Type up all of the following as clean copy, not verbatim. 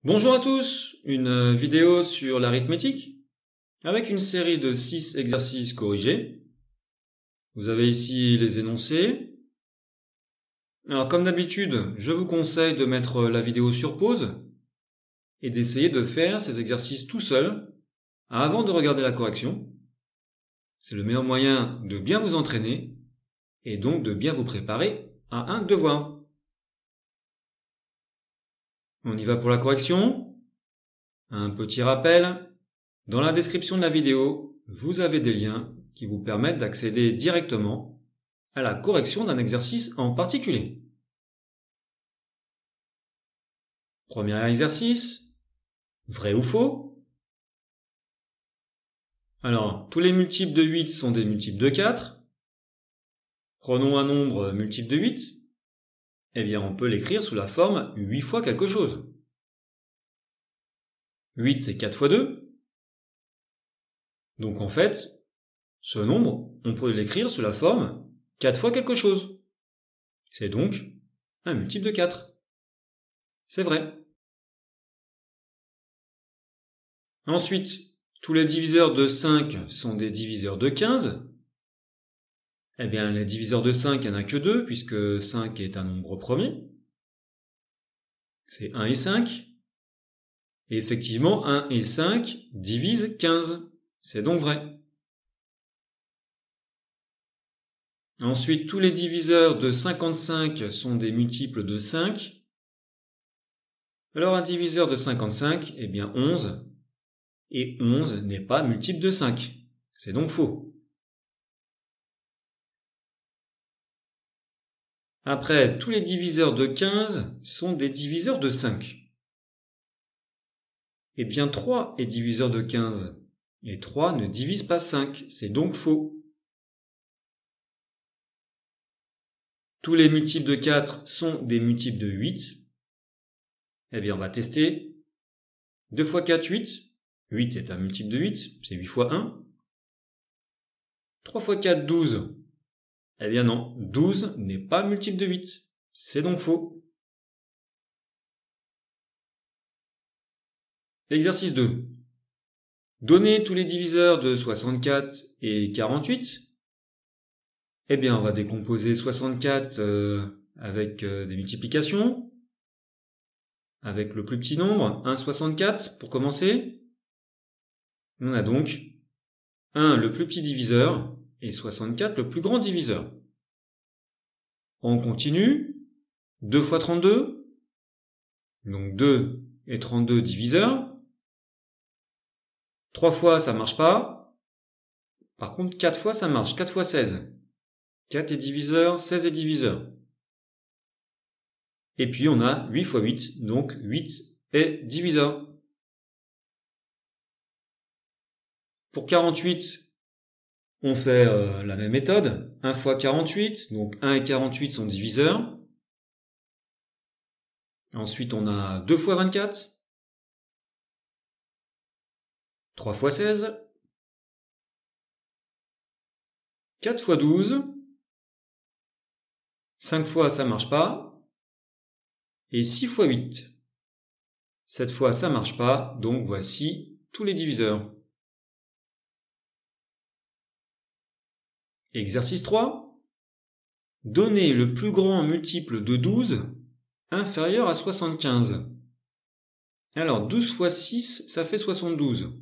Bonjour à tous, une vidéo sur l'arithmétique avec une série de 6 exercices corrigés. Vous avez ici les énoncés. Alors comme d'habitude, je vous conseille de mettre la vidéo sur pause et d'essayer de faire ces exercices tout seul avant de regarder la correction. C'est le meilleur moyen de bien vous entraîner et donc de bien vous préparer à un devoir. On y va pour la correction. Un petit rappel. Dans la description de la vidéo, vous avez des liens qui vous permettent d'accéder directement à la correction d'un exercice en particulier. Premier exercice, vrai ou faux? Alors, tous les multiples de 8 sont des multiples de 4. Prenons un nombre multiple de 8. Eh bien, on peut l'écrire sous la forme 8 fois quelque chose. 8, c'est 4 fois 2. Donc en fait, ce nombre, on peut l'écrire sous la forme 4 fois quelque chose. C'est donc un multiple de 4. C'est vrai. Ensuite, tous les diviseurs de 5 sont des diviseurs de 15. Eh bien, les diviseurs de 5, il n'y en a que 2, puisque 5 est un nombre premier. C'est 1 et 5. Et effectivement, 1 et 5 divisent 15. C'est donc vrai. Ensuite, tous les diviseurs de 55 sont des multiples de 5. Alors, un diviseur de 55, eh bien 11. Et 11 n'est pas multiple de 5. C'est donc faux. Après, tous les diviseurs de 15 sont des diviseurs de 5. Eh bien 3 est diviseur de 15. Et 3 ne divise pas 5. C'est donc faux. Tous les multiples de 4 sont des multiples de 8. Eh bien on va tester. 2 fois 4, 8. 8 est un multiple de 8. C'est 8 fois 1. 3 fois 4, 12. Eh bien non, 12 n'est pas multiple de 8. C'est donc faux. Exercice 2. Donnez tous les diviseurs de 64 et 48. Eh bien, on va décomposer 64 avec des multiplications, avec le plus petit nombre, 1, 64 pour commencer. On a donc 1 le plus petit diviseur et 64 le plus grand diviseur. On continue, 2 fois 32, donc 2 et 32 diviseurs. 3 fois ça marche pas, par contre 4 fois ça marche, 4 fois 16. 4 est diviseur, 16 est diviseur. Et puis on a 8 fois 8, donc 8 est diviseur. Pour 48, on fait la même méthode. 1 fois 48, donc 1 et 48 sont diviseurs. Ensuite, on a 2 fois 24. 3 fois 16. 4 fois 12. 5 fois, ça marche pas. Et 6 fois 8. Cette fois, ça marche pas, donc voici tous les diviseurs. Exercice 3. Donnez le plus grand multiple de 12 inférieur à 75. Alors, 12 fois 6, ça fait 72.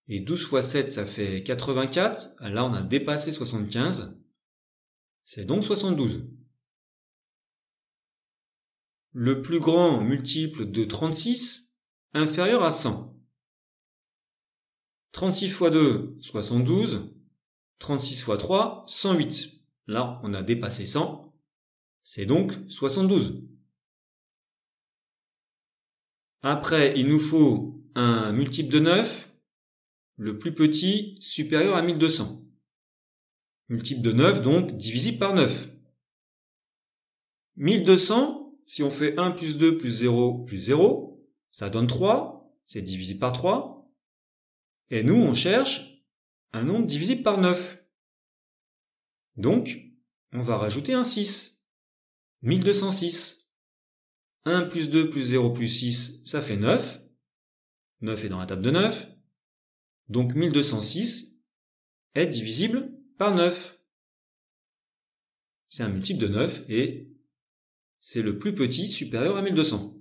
Et 12 fois 7, ça fait 84. Là, on a dépassé 75. C'est donc 72. Le plus grand multiple de 36, inférieur à 100. 36 fois 2, 72. 36 fois 3, 108. Là, on a dépassé 100. C'est donc 72. Après, il nous faut un multiple de 9, le plus petit supérieur à 1200. Multiple de 9, donc divisible par 9. 1200, si on fait 1 plus 2 plus 0 plus 0, ça donne 3, c'est divisible par 3. Et nous, on cherche un nombre divisible par 9. Donc, on va rajouter un 6. 1206. 1 plus 2 plus 0 plus 6, ça fait 9. 9 est dans la table de 9. Donc 1206 est divisible par 9. C'est un multiple de 9 et c'est le plus petit supérieur à 1200.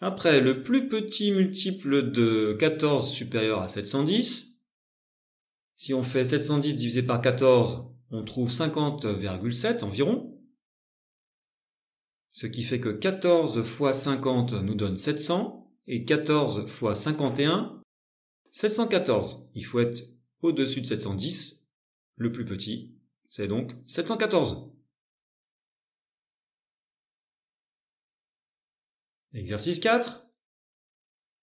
Après, le plus petit multiple de 14 supérieur à 710. Si on fait 710 divisé par 14, on trouve 50,7 environ. Ce qui fait que 14 fois 50 nous donne 700 et 14 fois 51, 714. Il faut être au-dessus de 710. Le plus petit, c'est donc 714. Exercice 4.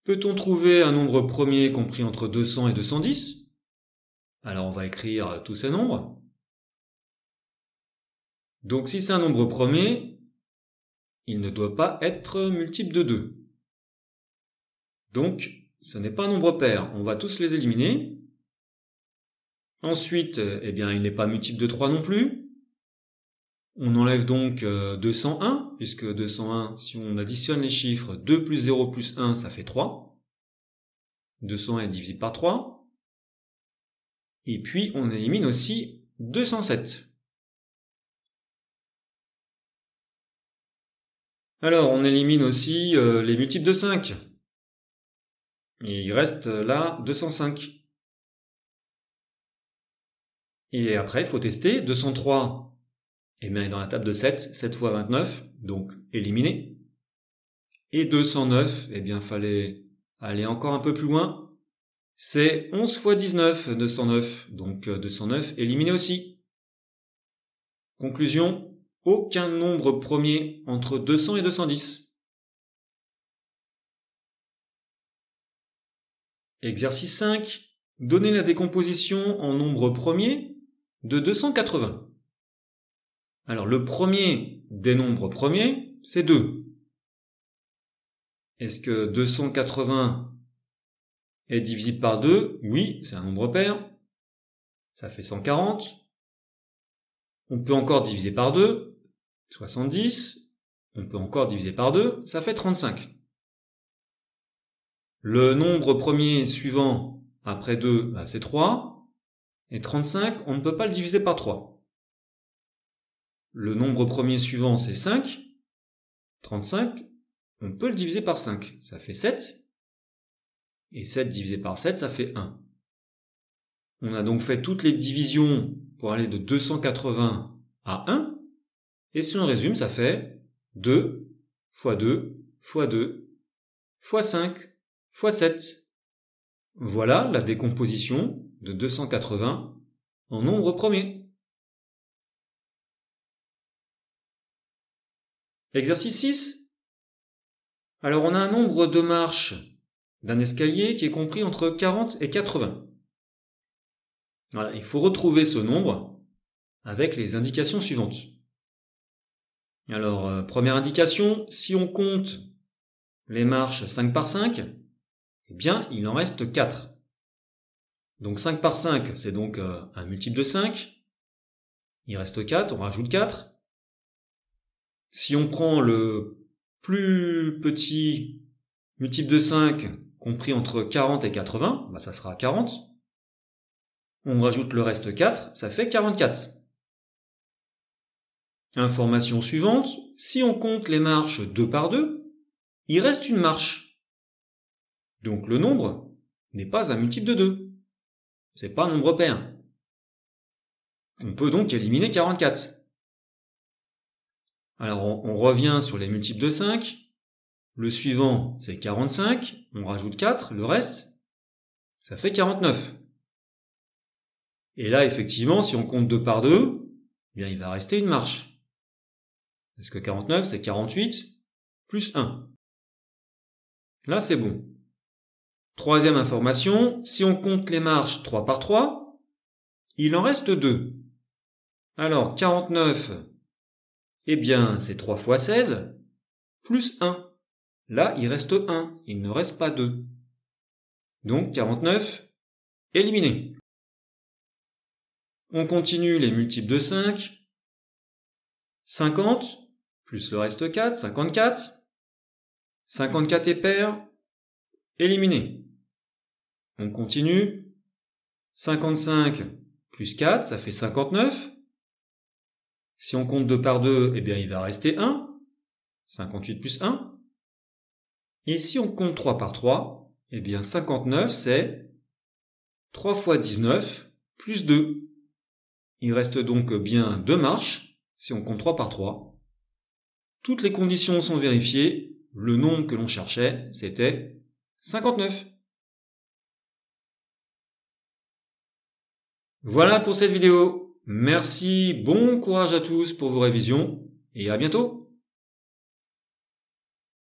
Peut-on trouver un nombre premier compris entre 200 et 210? Alors on va écrire tous ces nombres. Donc si c'est un nombre premier, il ne doit pas être multiple de 2. Donc ce n'est pas un nombre pair, on va tous les éliminer. Ensuite, eh bien, il n'est pas multiple de 3 non plus. On enlève donc 201, puisque 201, si on additionne les chiffres, 2 plus 0 plus 1, ça fait 3. 201 est divisible par 3. Et puis, on élimine aussi 207. Alors, on élimine aussi les multiples de 5. Et il reste là 205. Et après, il faut tester. 203, eh bien, est dans la table de 7. 7 fois 29, donc éliminé. Et 209, eh bien, fallait aller encore un peu plus loin. C'est 11 fois 19, 209. Donc 209 éliminé aussi. Conclusion, aucun nombre premier entre 200 et 210. Exercice 5. Donnez la décomposition en nombre premier de 280. Alors le premier des nombres premiers, c'est 2. Est-ce que 280 est divisible par 2? Oui, c'est un nombre pair. Ça fait 140. On peut encore diviser par 2. 70. On peut encore diviser par 2. Ça fait 35. Le nombre premier suivant après 2, c'est 3. Et 35, on ne peut pas le diviser par 3. Le nombre premier suivant, c'est 5. 35, on peut le diviser par 5. Ça fait 7. Et 7 divisé par 7, ça fait 1. On a donc fait toutes les divisions pour aller de 280 à 1. Et si on résume, ça fait 2 fois 2 fois 2 fois 5 fois 7. Voilà la décomposition de 280 en nombre premier. Exercice 6. Alors on a un nombre de marches d'un escalier qui est compris entre 40 et 80. Voilà, il faut retrouver ce nombre avec les indications suivantes. Alors, première indication, si on compte les marches 5 par 5, eh bien, il en reste 4. Donc 5 par 5, c'est donc un multiple de 5. Il reste 4, on rajoute 4. Si on prend le plus petit multiple de 5 compris entre 40 et 80, ça sera 40. On rajoute le reste 4, ça fait 44. Information suivante, si on compte les marches 2 par 2, il reste une marche. Donc le nombre n'est pas un multiple de 2. C'est pas un nombre pair. On peut donc éliminer 44. Alors on revient sur les multiples de 5. Le suivant, c'est 45. On rajoute 4, le reste, ça fait 49. Et là, effectivement, si on compte 2 par 2, eh bien, il va rester une marche. Parce que 49, c'est 48 plus 1. Là, c'est bon. Troisième information, si on compte les marches 3 par 3, il en reste 2. Alors, 49, eh bien, c'est 3 fois 16, plus 1. Là, il reste 1, il ne reste pas 2. Donc, 49, éliminé. On continue les multiples de 5. 50, plus le reste 4, 54. 54 est pair, éliminé. On continue. 55 plus 4, ça fait 59. Si on compte 2 par 2, eh bien il va rester 1. 58 plus 1. Et si on compte 3 par 3, eh bien 59 c'est 3 fois 19 plus 2. Il reste donc bien 2 marches, si on compte 3 par 3. Toutes les conditions sont vérifiées. Le nombre que l'on cherchait, c'était 59. Voilà pour cette vidéo. Merci, bon courage à tous pour vos révisions et à bientôt.